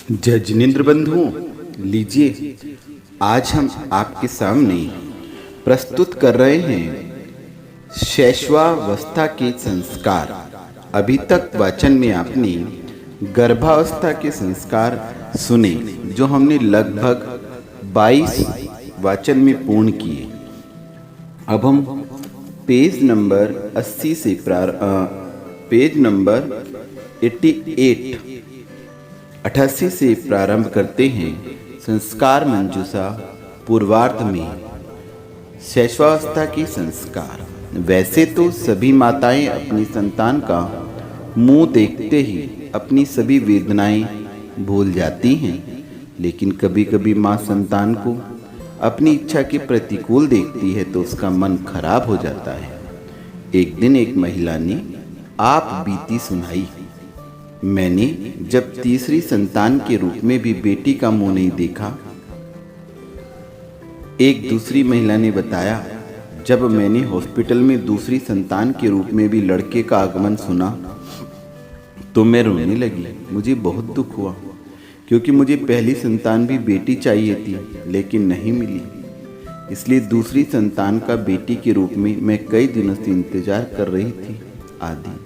जय जिनेन्द्र बंधुओं, लीजिए आज हम आपके सामने प्रस्तुत कर रहे हैं शैशवावस्था के संस्कार। अभी तक वाचन में आपने गर्भावस्था के संस्कार सुने, जो हमने लगभग 22 वाचन में पूर्ण किए। अब हम पेज नंबर 80 से पेज नंबर 88 से प्रारंभ करते हैं। संस्कार मंजूषा पूर्वार्ध में शैशवावस्था के संस्कार। वैसे तो सभी माताएं अपनी संतान का मुंह देखते ही अपनी सभी वेदनाएं भूल जाती हैं, लेकिन कभी कभी माँ संतान को अपनी इच्छा के प्रतिकूल देखती है तो उसका मन खराब हो जाता है। एक दिन एक महिला ने आप बीती सुनाई। मैंने जब तीसरी संतान के रूप में भी बेटी का मुंह नहीं देखा। एक दूसरी महिला ने बताया, जब मैंने हॉस्पिटल में दूसरी संतान के रूप में भी लड़के का आगमन सुना तो मैं रोने लगी। मुझे बहुत दुख हुआ, क्योंकि मुझे पहली संतान भी बेटी चाहिए थी, लेकिन नहीं मिली। इसलिए दूसरी संतान का बेटी के रूप में मैं कई दिनों से इंतजार कर रही थी। आदि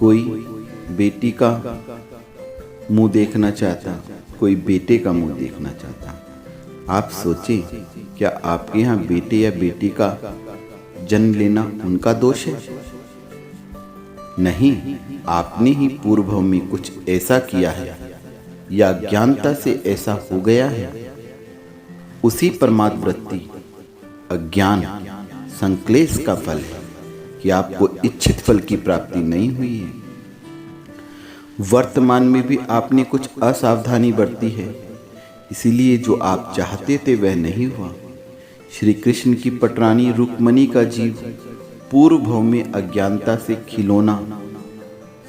कोई बेटी का मुंह देखना चाहता, कोई बेटे का मुंह देखना चाहता। आप सोचें, क्या आपके यहाँ बेटे या बेटी का जन्म लेना उनका दोष है? नहीं, आपने ही पूर्व में कुछ ऐसा किया है या अज्ञानता से ऐसा हो गया है। उसी परमात्म वृत्ति अज्ञान संक्लेश का फल है कि आपको इच्छित फल की प्राप्ति नहीं हुई है। वर्तमान में भी आपने कुछ असावधानी बरती है, इसीलिए जो आप चाहते थे वह नहीं हुआ। श्री कृष्ण की पटरानी रुक्मणी का जीव पूर्व भाव में अज्ञानता से खिलौना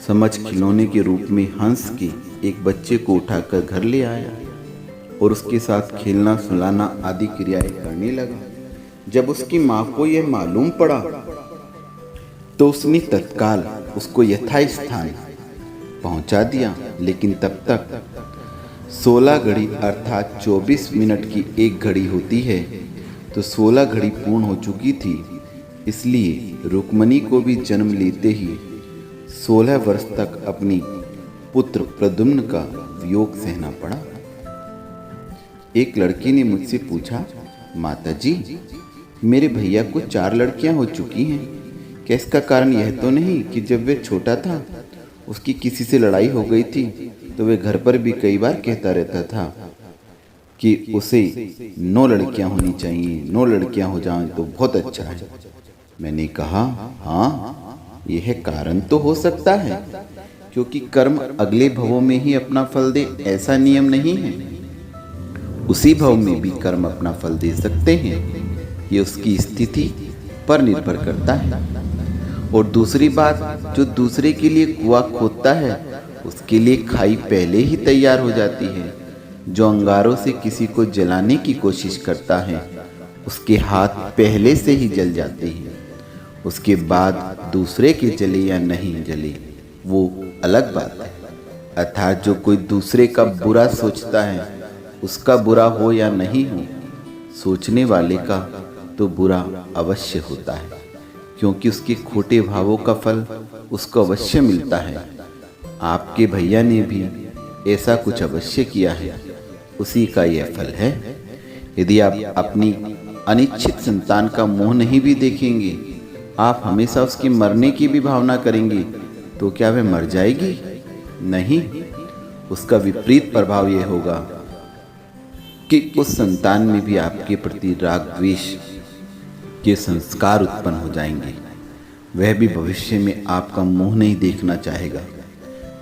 समझ खिलौने के रूप में हंस के एक बच्चे को उठाकर घर ले आया और उसके साथ खेलना सुलाना आदि क्रियाएं करने लगा। जब उसकी माँ को यह मालूम पड़ा तो उसने तत्काल उसको यथास्थान पहुंचा दिया, लेकिन तब तक 16 घड़ी अर्थात 24 मिनट की एक घड़ी होती है, तो 16 घड़ी पूर्ण हो चुकी थी। इसलिए रुक्मणी को भी जन्म लेते ही 16 वर्ष तक अपनी पुत्र प्रद्युम्न का वियोग सहना पड़ा। एक लड़की ने मुझसे पूछा, माताजी, मेरे भैया को 4 लड़कियां हो चुकी हैं, क्या इसका कारण यह तो नहीं कि जब वह छोटा था उसकी किसी से लड़ाई हो गई थी, तो वह घर पर भी कई बार कहता रहता था कि उसे 9 लड़कियां होनी चाहिए, 9 लड़कियां हो जाएं तो बहुत अच्छा है। मैंने कहा, हाँ, यह कारण तो हो सकता है, क्योंकि कर्म अगले भवों में ही अपना फल दे ऐसा नियम नहीं है। उसी भव में भी कर्म अपना फल दे सकते हैं, ये उसकी स्थिति पर निर्भर करता है। और दूसरी बात, जो दूसरे के लिए कुआं खोदता है उसके लिए खाई पहले ही तैयार हो जाती है। जो अंगारों से किसी को जलाने की कोशिश करता है उसके हाथ पहले से ही जल जाते हैं। उसके बाद दूसरे के जले या नहीं जले वो अलग बात है। अर्थात जो कोई दूसरे का बुरा सोचता है उसका बुरा हो या नहीं हो, सोचने वाले का तो बुरा अवश्य होता है, क्योंकि उसके खोटे भावों का फल उसको अवश्य मिलता है। आपके भैया ने भी ऐसा कुछ अवश्य किया है, उसी का यह फल है। यदि आप अपनी अनिच्छित संतान का मुंह नहीं भी देखेंगे, आप हमेशा उसके मरने की भी भावना करेंगे, तो क्या वह मर जाएगी? नहीं, उसका विपरीत प्रभाव यह होगा कि उस संतान में भी आपके प्रति राग द्वेष के संस्कार उत्पन्न हो जाएंगे। वह भी भविष्य में आपका मुंह नहीं देखना चाहेगा।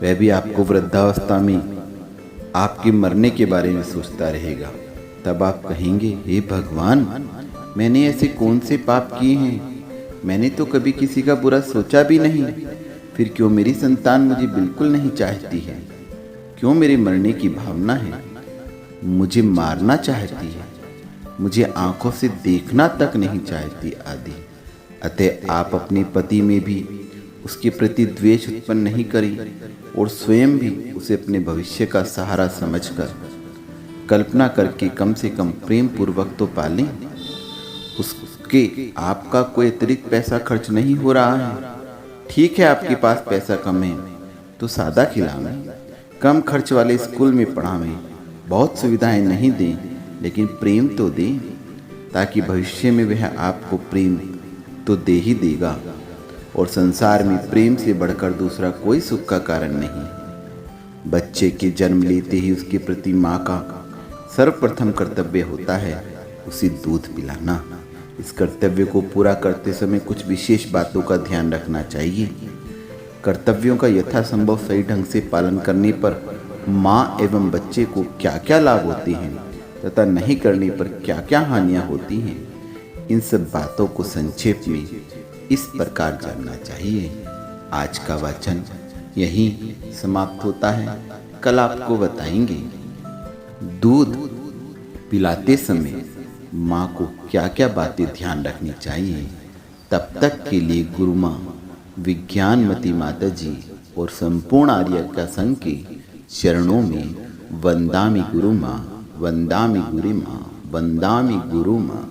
वह भी आपको वृद्धावस्था में आपके मरने के बारे में सोचता रहेगा। तब आप कहेंगे, हे भगवान, मैंने ऐसे कौन से पाप किए हैं? मैंने तो कभी किसी का बुरा सोचा भी नहीं। फिर क्यों मेरी संतान मुझे बिल्कुल नहीं चाहती है? क्यों मेरे मरने की भावना है? मुझे मारना चाहती है, मुझे आंखों से देखना तक नहीं चाहती आदि। अतः आप अपने पति में भी उसके प्रति द्वेष उत्पन्न नहीं करी और स्वयं भी उसे अपने भविष्य का सहारा समझकर कल्पना करके कम से कम प्रेम पूर्वक तो पालें। उसके आपका कोई अतिरिक्त पैसा खर्च नहीं हो रहा है। ठीक है, आपके पास पैसा कम है तो सादा खिलावें, कम खर्च वाले स्कूल में पढ़ावें, बहुत सुविधाएं नहीं दें, लेकिन प्रेम तो दें, ताकि भविष्य में वह आपको प्रेम तो दे ही देगा। और संसार में प्रेम से बढ़कर दूसरा कोई सुख का कारण नहीं। बच्चे के जन्म लेते ही उसके प्रति माँ का सर्वप्रथम कर्तव्य होता है उसे दूध पिलाना। इस कर्तव्य को पूरा करते समय कुछ विशेष बातों का ध्यान रखना चाहिए। कर्तव्यों का यथासंभव सही ढंग से पालन करने पर माँ एवं बच्चे को क्या क्या लाभ होते हैं तथा नहीं करने पर क्या क्या हानियाँ होती हैं, इन सब बातों को संक्षेप में इस प्रकार जानना चाहिए। आज का वाचन यहीं समाप्त होता है। कल आपको बताएंगे दूध पिलाते समय माँ को क्या क्या बातें ध्यान रखनी चाहिए। तब तक के लिए गुरु माँ विज्ञानमती माता जी और संपूर्ण आर्य का संघ के चरणों में वंदामि गुरु माँ, वंदामि गुरु माँ, वंदामि गुरु माँ।